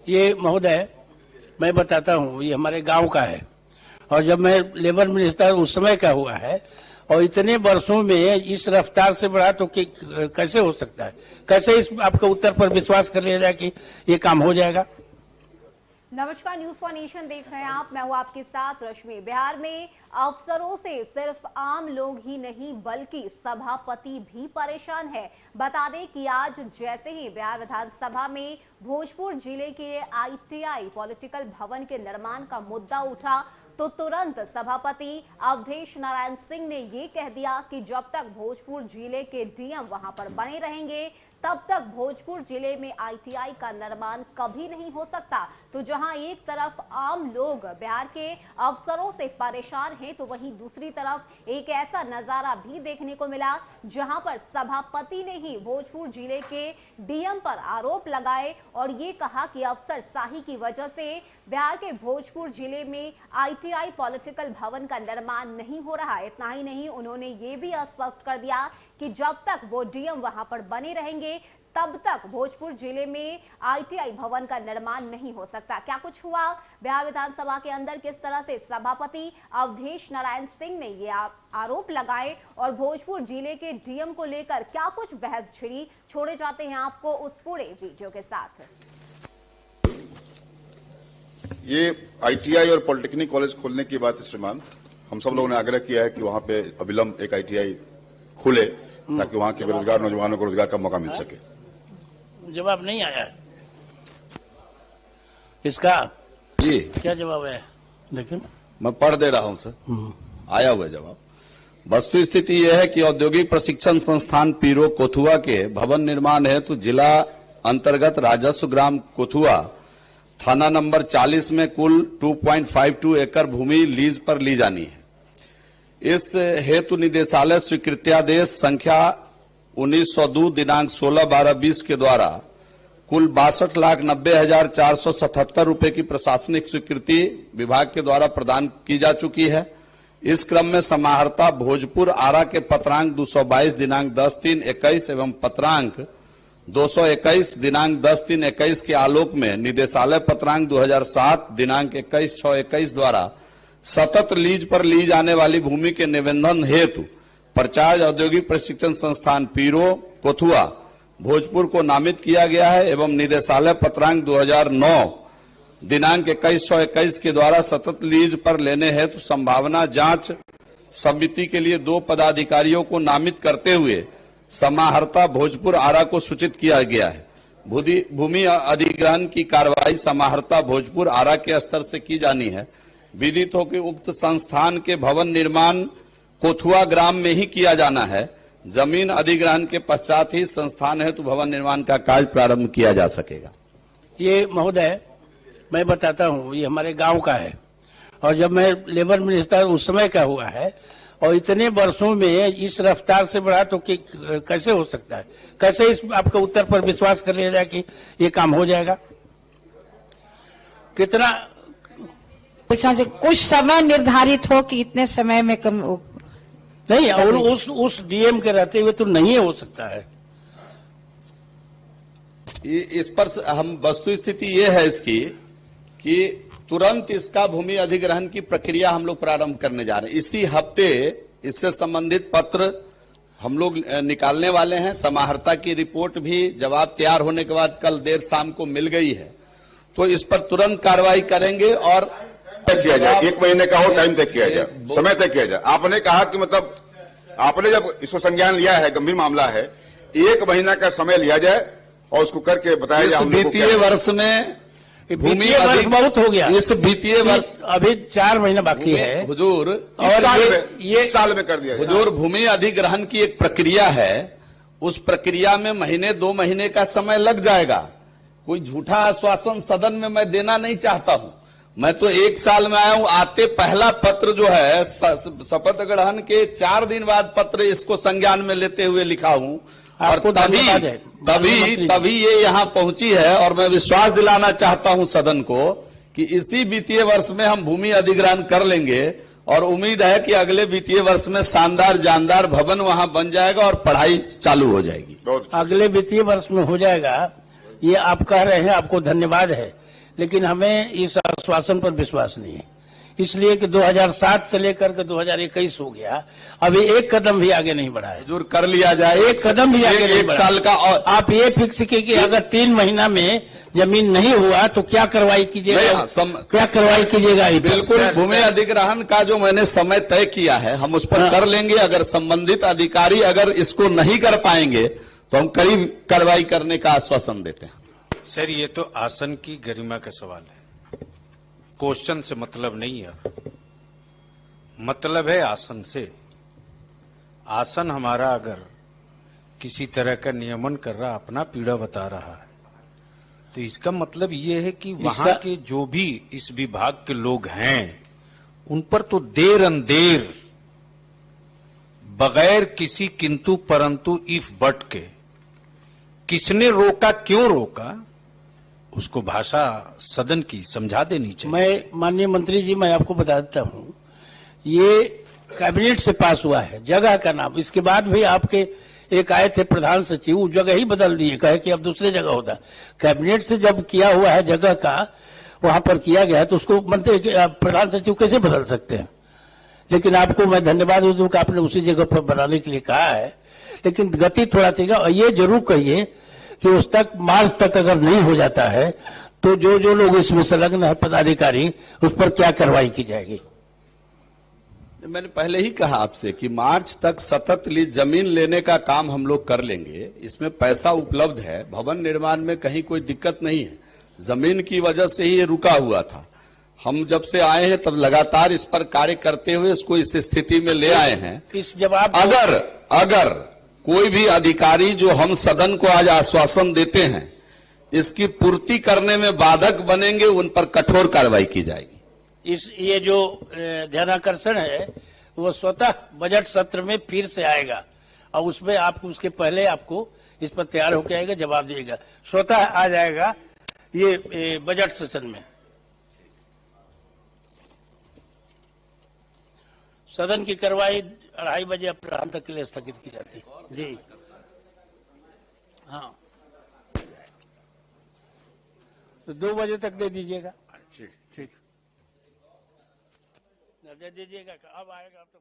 ये महोदय, मैं बताता हूँ, ये हमारे गांव का है और जब मैं लेबर मिनिस्टर उस समय का हुआ है और इतने वर्षों में इस रफ्तार से बढ़ा तो कैसे हो सकता है? कैसे इस आपके उत्तर पर विश्वास कर लिया जाए कि ये काम हो जाएगा? नमस्कार, न्यूज फॉर नेशन देख रहे हैं आप। मैं हूं आपके साथ रश्मि। बिहार में अफसरों से सिर्फ आम लोग ही नहीं बल्कि सभापति भी परेशान है। बता दें कि आज जैसे ही बिहार विधानसभा में भोजपुर जिले के ITI पॉलिटिकल भवन के निर्माण का मुद्दा उठा तो तुरंत सभापति अवधेश नारायण सिंह ने ये कह दिया कि जब तक भोजपुर जिले के DM वहां पर बने रहेंगे तब तक भोजपुर जिले में ITI का निर्माण कभी नहीं हो सकता। तो जहां एक तरफ आम लोग बिहार के अफसरों से परेशान हैं तो वहीं दूसरी तरफ एक ऐसा नजारा भी देखने को मिला जहां पर सभापति ने ही भोजपुर जिले के DM पर आरोप लगाए और ये कहा कि अफसरशाही की वजह से बिहार के भोजपुर जिले में ITI पॉलिटिकल भवन का निर्माण नहीं हो रहा। इतना ही नहीं, उन्होंने ये भी स्पष्ट कर दिया कि जब तक वो DM वहां पर बने रहेंगे तब तक भोजपुर जिले में ITI भवन का निर्माण नहीं हो सकता। क्या कुछ हुआ बिहार विधानसभा के अंदर, किस तरह से सभापति अवधेश नारायण सिंह ने ये आरोप लगाए और भोजपुर जिले के DM को लेकर क्या कुछ बहस छिड़ी, छोड़े जाते हैं आपको उस पूरे वीडियो के साथ। ये ITI और पॉलिटेक्निक कॉलेज खोलने की बात है श्रीमान। हम सब लोगों ने आग्रह किया है कि वहां पे अविलंब एक ITI खुले ताकि वहां के बेरोजगार नौजवानों को रोजगार का मौका मिल सके। जवाब नहीं आया इसका। जी क्या जवाब है? लेकिन मैं पढ़ दे रहा हूं सर, आया हुआ जवाब। वस्तु स्थिति यह है कि औद्योगिक प्रशिक्षण संस्थान पीरो कोथुआ के भवन निर्माण हेतु जिला अंतर्गत राजस्व ग्राम कोथुआ थाना नंबर 40 में कुल 2.52 एकड़ भूमि लीज पर ली जानी है। इस हेतु निदेशालय स्वीकृत्यादेश संख्या 1902 दिनांक 16/12/20 के द्वारा कुल 62,90,477 रुपए की प्रशासनिक स्वीकृति विभाग के द्वारा प्रदान की जा चुकी है। इस क्रम में समाहर्ता भोजपुर आरा के पत्रांक 222 दिनांक 10/3/21 एवं पत्रांक 221 दिनांक 10/3/21 के आलोक में निदेशालय पत्रांक 2007 दिनांक 21/6/21 द्वारा सतत लीज पर ली जाने वाली भूमि के निबंधन हेतु प्रचार्ज औद्योगिक प्रशिक्षण संस्थान पीरो कोथुआ भोजपुर को नामित किया गया है एवं निदेशालय पत्रांक 2009 दिनांक 21/6/21 के द्वारा सतत लीज पर लेने हेतु संभावना जांच समिति के लिए 2 पदाधिकारियों को नामित करते हुए समाहर्ता भोजपुर आरा को सूचित किया गया है। भूमि अधिग्रहण की कार्रवाई समाहर्ता भोजपुर आरा के स्तर से की जानी है। विदित हो कि उक्त संस्थान के भवन निर्माण कोथुआ ग्राम में ही किया जाना है। जमीन अधिग्रहण के पश्चात ही संस्थान हेतु भवन निर्माण का कार्य प्रारंभ किया जा सकेगा। ये महोदय, मैं बताता हूँ, ये हमारे गांव का है और जब मैं लेबर मिनिस्टर उस समय का हुआ है और इतने वर्षों में इस रफ्तार से बढ़ा तो कैसे हो सकता है? कैसे इस आपके उत्तर पर विश्वास कर लिया जाए कि ये काम हो जाएगा? कितना पूछना चाहिए, कुछ समय निर्धारित हो कि इतने समय में कम नहीं, और उस DM के रहते हुए तो नहीं हो सकता है। इस पर हम वस्तु स्थिति ये है इसकी कि तुरंत इसका भूमि अधिग्रहण की प्रक्रिया हम लोग प्रारंभ करने जा रहे हैं। इसी हफ्ते इससे संबंधित पत्र हम लोग निकालने वाले हैं। समाहर्ता की रिपोर्ट भी जवाब तैयार होने के बाद कल देर शाम को मिल गई है, तो इस पर तुरंत कार्रवाई करेंगे और तय किया जाए। 1 महीने का हो टाइम तय किया जाए, समय तय किया जाए। आपने कहा कि मतलब आपने जब इसको संज्ञान लिया है, गंभीर मामला है, 1 महीना का समय लिया जाए और उसको करके बताया जाए। इस वित्तीय वर्ष में भूमि बहुत हो गया। इस वित्तीय वर्ष अभी 4 महीना बाकी है हुजूर, और ये साल में कर दिया हुजूर। भूमि अधिग्रहण की एक प्रक्रिया है, उस प्रक्रिया में महीने 2 महीने का समय लग जाएगा। कोई झूठा आश्वासन सदन में मैं देना नहीं चाहता हूं। मैं तो 1 साल में आया हूं। आते पहला पत्र जो है शपथ ग्रहण के 4 दिन बाद पत्र इसको संज्ञान में लेते हुए लिखा हूं और तभी ये यहाँ पहुंची है। और मैं विश्वास दिलाना चाहता हूं सदन को कि इसी वित्तीय वर्ष में हम भूमि अधिग्रहण कर लेंगे और उम्मीद है कि अगले वित्तीय वर्ष में शानदार जानदार भवन वहां बन जाएगा और पढ़ाई चालू हो जाएगी। अगले वित्तीय वर्ष में हो जाएगा, ये आप कह रहे हैं, आपको धन्यवाद है। लेकिन हमें इस आश्वासन पर विश्वास नहीं है, इसलिए कि 2007 से लेकर के 2021 हो गया, अभी एक कदम भी आगे नहीं बढ़ा है। हुजूर कर लिया जाए, एक कदम भी आगे नहीं एक बढ़ा। साल का। और आप ये फिक्स कीजिए कि अगर 3 महीना में जमीन नहीं हुआ तो क्या कार्रवाई कीजिएगा, क्या कार्रवाई कीजिएगा? बिल्कुल, भूमि अधिग्रहण का जो मैंने समय तय किया है हम उस पर कर लेंगे। अगर संबंधित अधिकारी अगर इसको नहीं कर पाएंगे तो हम कड़ी कार्रवाई करने का आश्वासन देते हैं। सर, ये तो आसन की गरिमा का सवाल है, क्वेश्चन से मतलब नहीं है, मतलब है आसन से। आसन हमारा अगर किसी तरह का नियमन कर रहा, अपना पीड़ा बता रहा है, तो इसका मतलब ये है कि वहां के जो भी इस विभाग के लोग हैं उन पर तो देर अंधेर बगैर किसी किंतु परंतु इफ बट के किसने रोका, क्यों रोका, उसको भाषा सदन की समझा देनी चाहिए। मैं माननीय मंत्री जी, मैं आपको बता देता हूं, ये कैबिनेट से पास हुआ है, जगह का नाम। इसके बाद भी आपके एक आए थे प्रधान सचिव, वो जगह ही बदल दिए, कहे कि अब दूसरे जगह होता। कैबिनेट से जब किया हुआ है जगह का, वहां पर किया गया है, तो उसको मंत्री प्रधान सचिव कैसे बदल सकते हैं? लेकिन आपको मैं धन्यवाद दूं कि आपने उसी जगह पर बनाने के लिए कहा है, लेकिन गति थोड़ा चाहिए। और ये जरूर कहिए कि उस तक मार्च तक अगर नहीं हो जाता है तो जो जो लोग इसमें संलग्न है पदाधिकारी, उस पर क्या कार्रवाई की जाएगी? मैंने पहले ही कहा आपसे कि मार्च तक सतत जमीन लेने का काम हम लोग कर लेंगे। इसमें पैसा उपलब्ध है, भवन निर्माण में कहीं कोई दिक्कत नहीं है। जमीन की वजह से ही ये रुका हुआ था। हम जब से आए हैं तब लगातार इस पर कार्य करते हुए इसको इस स्थिति में ले आए हैं। इस जवाब अगर कोई भी अधिकारी जो हम सदन को आज आश्वासन देते हैं इसकी पूर्ति करने में बाधक बनेंगे, उन पर कठोर कार्रवाई की जाएगी। ये जो ध्यानाकर्षण है वो स्वतः बजट सत्र में फिर से आएगा, और उसमें आपको उसके पहले आपको इस पर तैयार होकर आएगा, जवाब दिएगा, स्वतः आ जाएगा ये बजट सेशन में। सदन की कार्रवाई 2:30 बजे अपराह्न तक के लिए स्थगित की जाती है। जी हाँ, तो 2 बजे तक दे दीजिएगा। ठीक, दे दीजिएगा, अब आएगा अब तक।